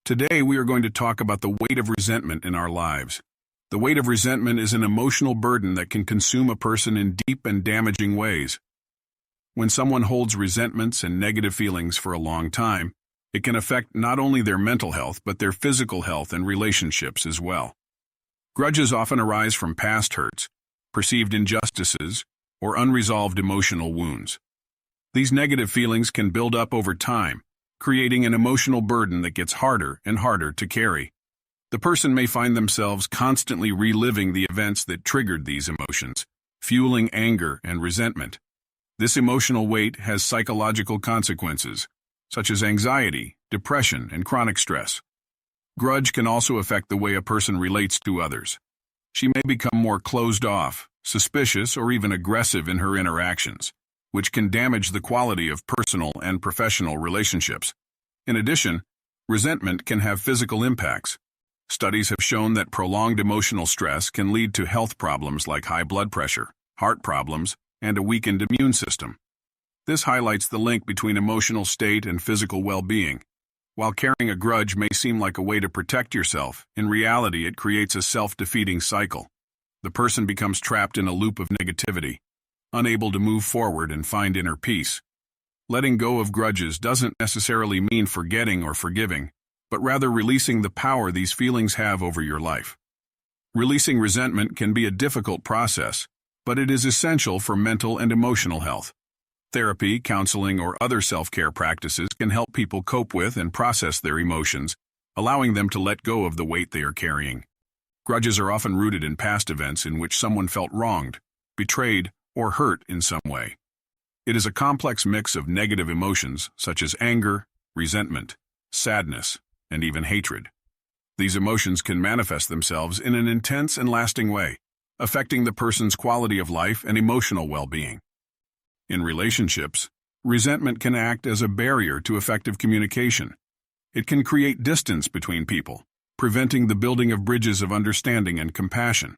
Today, we are going to talk about the weight of resentment in our lives. The weight of resentment is an emotional burden that can consume a person in deep and damaging ways. When someone holds resentments and negative feelings for a long time, it can affect not only their mental health but their physical health and relationships as well. Grudges often arise from past hurts, perceived injustices, or unresolved emotional wounds. These negative feelings can build up over time, creating an emotional burden that gets harder and harder to carry. The person may find themselves constantly reliving the events that triggered these emotions, fueling anger and resentment. This emotional weight has psychological consequences, such as anxiety, depression, and chronic stress. Grudge can also affect the way a person relates to others. She may become more closed off, suspicious, or even aggressive in her interactions, which can damage the quality of personal and professional relationships. In addition, resentment can have physical impacts. Studies have shown that prolonged emotional stress can lead to health problems like high blood pressure, heart problems, and a weakened immune system. This highlights the link between emotional state and physical well-being. While carrying a grudge may seem like a way to protect yourself, in reality it creates a self-defeating cycle. The person becomes trapped in a loop of negativity, unable to move forward and find inner peace. Letting go of grudges doesn't necessarily mean forgetting or forgiving, but rather releasing the power these feelings have over your life. Releasing resentment can be a difficult process, but it is essential for mental and emotional health. Therapy, counseling, or other self-care practices can help people cope with and process their emotions, allowing them to let go of the weight they are carrying. Grudges are often rooted in past events in which someone felt wronged, betrayed, or hurt in some way. It is a complex mix of negative emotions such as anger, resentment, sadness, and even hatred. These emotions can manifest themselves in an intense and lasting way, affecting the person's quality of life and emotional well-being. In relationships, resentment can act as a barrier to effective communication. It can create distance between people, preventing the building of bridges of understanding and compassion.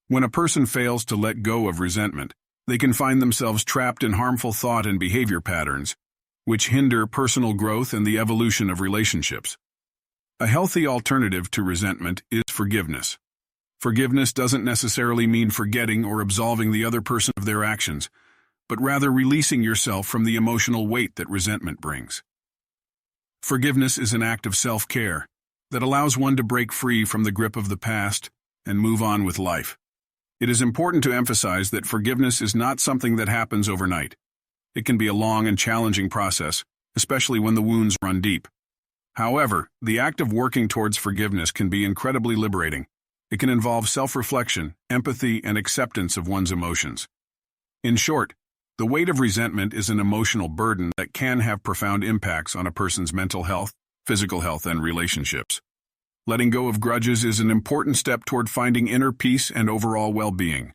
When a person fails to let go of resentment, they can find themselves trapped in harmful thought and behavior patterns, which hinder personal growth and the evolution of relationships. A healthy alternative to resentment is forgiveness. Forgiveness doesn't necessarily mean forgetting or absolving the other person of their actions, but rather releasing yourself from the emotional weight that resentment brings. Forgiveness is an act of self-care that allows one to break free from the grip of the past and move on with life. It is important to emphasize that forgiveness is not something that happens overnight. It can be a long and challenging process, especially when the wounds run deep. However, the act of working towards forgiveness can be incredibly liberating. It can involve self-reflection, empathy, and acceptance of one's emotions. In short, the weight of resentment is an emotional burden that can have profound impacts on a person's mental health, physical health, and relationships. Letting go of grudges is an important step toward finding inner peace and overall well-being.